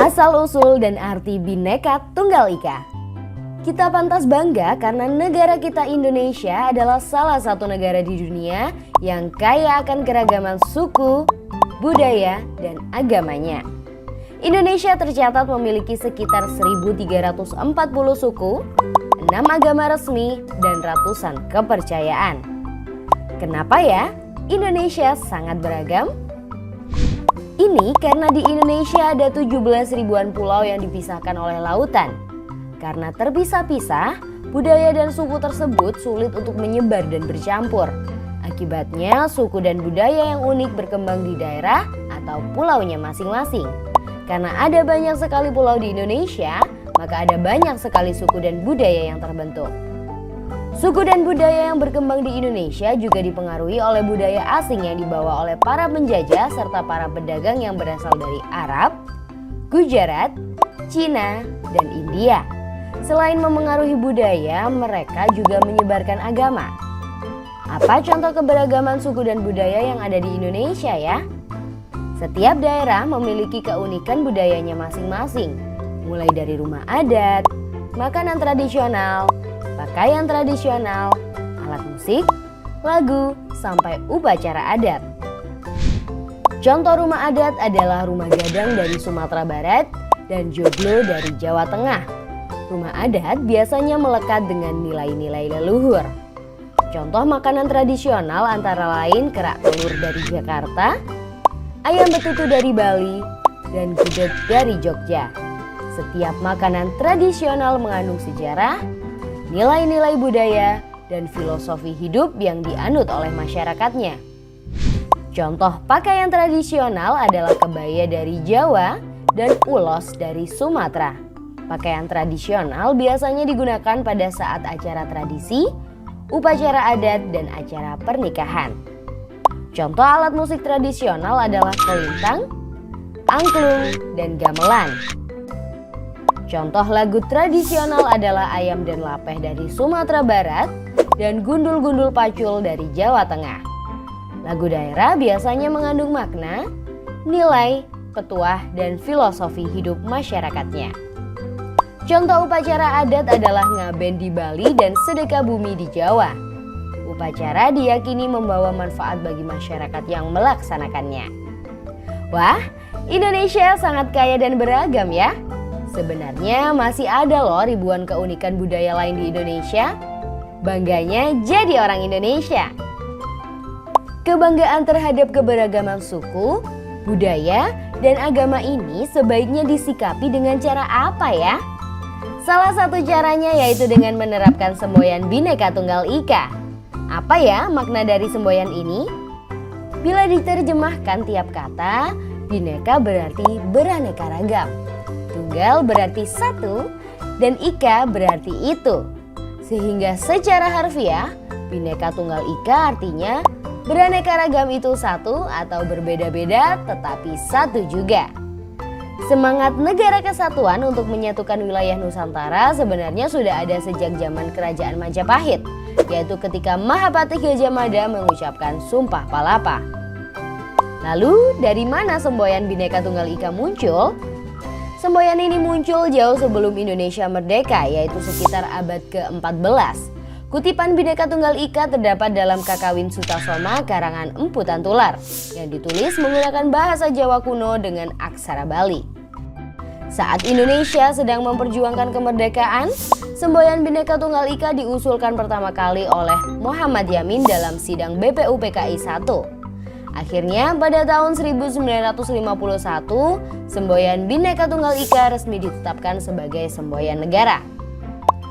Asal-usul dan arti Bhinneka Tunggal Ika. Kita pantas bangga karena negara kita Indonesia adalah salah satu negara di dunia yang kaya akan keragaman suku, budaya, dan agamanya. Indonesia tercatat memiliki sekitar 1.340 suku, 6 agama resmi, dan ratusan kepercayaan. Kenapa ya Indonesia sangat beragam? Ini karena di Indonesia ada 17 ribuan pulau yang dipisahkan oleh lautan. Karena terpisah-pisah, budaya dan suku tersebut sulit untuk menyebar dan bercampur. Akibatnya, suku dan budaya yang unik berkembang di daerah atau pulaunya masing-masing. Karena ada banyak sekali pulau di Indonesia, maka ada banyak sekali suku dan budaya yang terbentuk. Suku dan budaya yang berkembang di Indonesia juga dipengaruhi oleh budaya asing yang dibawa oleh para penjajah serta para pedagang yang berasal dari Arab, Gujarat, Cina, dan India. Selain memengaruhi budaya, mereka juga menyebarkan agama. Apa contoh keberagaman suku dan budaya yang ada di Indonesia ya? Setiap daerah memiliki keunikan budayanya masing-masing, mulai dari rumah adat, makanan tradisional, pakaian tradisional, alat musik, lagu, sampai upacara adat. Contoh rumah adat adalah rumah gadang dari Sumatera Barat dan joglo dari Jawa Tengah. Rumah adat biasanya melekat dengan nilai-nilai leluhur. Contoh makanan tradisional antara lain kerak telur dari Jakarta, ayam betutu dari Bali, dan gudeg dari Jogja. Setiap makanan tradisional mengandung sejarah, nilai-nilai budaya, dan filosofi hidup yang dianut oleh masyarakatnya. Contoh pakaian tradisional adalah kebaya dari Jawa dan ulos dari Sumatera. Pakaian tradisional biasanya digunakan pada saat acara tradisi, upacara adat, dan acara pernikahan. Contoh alat musik tradisional adalah kolintang, angklung, dan gamelan. Contoh lagu tradisional adalah ayam dan lapeh dari Sumatera Barat dan gundul-gundul pacul dari Jawa Tengah. Lagu daerah biasanya mengandung makna, nilai, petuah, dan filosofi hidup masyarakatnya. Contoh upacara adat adalah ngaben di Bali dan sedekah bumi di Jawa. Upacara diyakini membawa manfaat bagi masyarakat yang melaksanakannya. Wah, Indonesia sangat kaya dan beragam ya. Sebenarnya masih ada loh ribuan keunikan budaya lain di Indonesia. Bangganya jadi orang Indonesia. Kebanggaan terhadap keberagaman suku, budaya, dan agama ini sebaiknya disikapi dengan cara apa ya? Salah satu caranya yaitu dengan menerapkan semboyan Bhinneka Tunggal Ika. Apa ya makna dari semboyan ini? Bila diterjemahkan tiap kata, Bhinneka berarti beraneka ragam. Tunggal berarti satu, dan Ika berarti itu. Sehingga secara harfiah, Bhinneka Tunggal Ika artinya beraneka ragam itu satu atau berbeda-beda tetapi satu juga. Semangat negara kesatuan untuk menyatukan wilayah Nusantara sebenarnya sudah ada sejak zaman Kerajaan Majapahit, yaitu ketika Mahapatih Gajah Mada mengucapkan Sumpah Palapa. Lalu dari mana semboyan Bhinneka Tunggal Ika muncul? Semboyan ini muncul jauh sebelum Indonesia merdeka, yaitu sekitar abad ke-14. Kutipan Bhinneka Tunggal Ika terdapat dalam Kakawin Sutasoma karangan Empu Tantular yang ditulis menggunakan bahasa Jawa kuno dengan aksara Bali. Saat Indonesia sedang memperjuangkan kemerdekaan, semboyan Bhinneka Tunggal Ika diusulkan pertama kali oleh Muhammad Yamin dalam sidang BPUPKI 1. Akhirnya pada tahun 1951, semboyan Bhinneka Tunggal Ika resmi ditetapkan sebagai semboyan negara.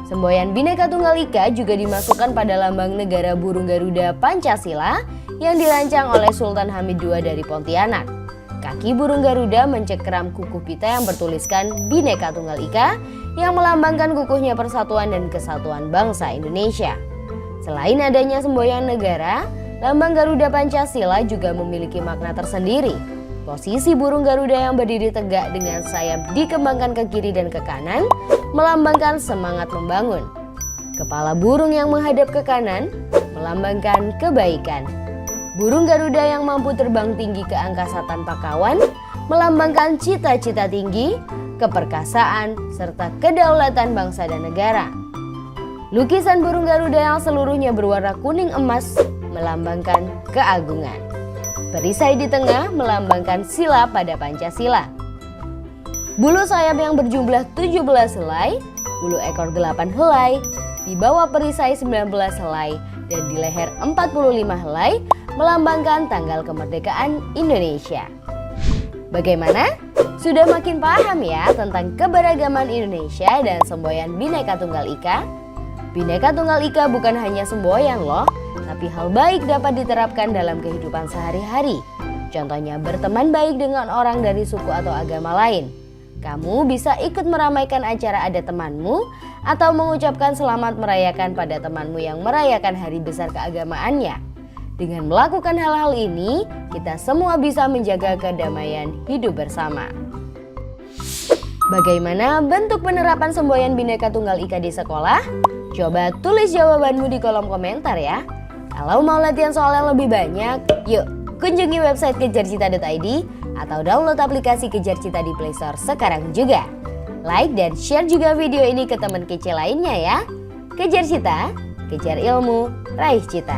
Semboyan Bhinneka Tunggal Ika juga dimasukkan pada lambang negara burung Garuda Pancasila yang dirancang oleh Sultan Hamid II dari Pontianak. Kaki burung Garuda mencengkeram kukuh pita yang bertuliskan Bhinneka Tunggal Ika yang melambangkan kukuhnya persatuan dan kesatuan bangsa Indonesia. Selain adanya semboyan negara, lambang Garuda Pancasila juga memiliki makna tersendiri. Posisi burung Garuda yang berdiri tegak dengan sayap dikembangkan ke kiri dan ke kanan melambangkan semangat membangun. Kepala burung yang menghadap ke kanan melambangkan kebaikan. Burung Garuda yang mampu terbang tinggi ke angkasa tanpa kawan melambangkan cita-cita tinggi, keperkasaan, serta kedaulatan bangsa dan negara. Lukisan burung Garuda yang seluruhnya berwarna kuning emas melambangkan keagungan. Perisai di tengah melambangkan sila pada Pancasila. Bulu sayap yang berjumlah 17 helai, bulu ekor 8 helai, di bawah perisai 19 helai, dan di leher 45 helai melambangkan tanggal kemerdekaan Indonesia. Bagaimana? Sudah makin paham ya tentang keberagaman Indonesia dan semboyan Bhinneka Tunggal Ika? Bhinneka Tunggal Ika bukan hanya semboyan loh, tapi hal baik dapat diterapkan dalam kehidupan sehari-hari. Contohnya berteman baik dengan orang dari suku atau agama lain. Kamu bisa ikut meramaikan acara adat temanmu atau mengucapkan selamat merayakan pada temanmu yang merayakan hari besar keagamaannya. Dengan melakukan hal-hal ini, kita semua bisa menjaga kedamaian hidup bersama. Bagaimana bentuk penerapan semboyan Bhinneka Tunggal Ika di sekolah? Coba tulis jawabanmu di kolom komentar ya. Kalau mau latihan soal yang lebih banyak, yuk kunjungi website kejarcita.id atau download aplikasi Kejar Cita di Play Store sekarang juga. Like dan share juga video ini ke teman kece lainnya ya. Kejar Cita, kejar ilmu, raih cita.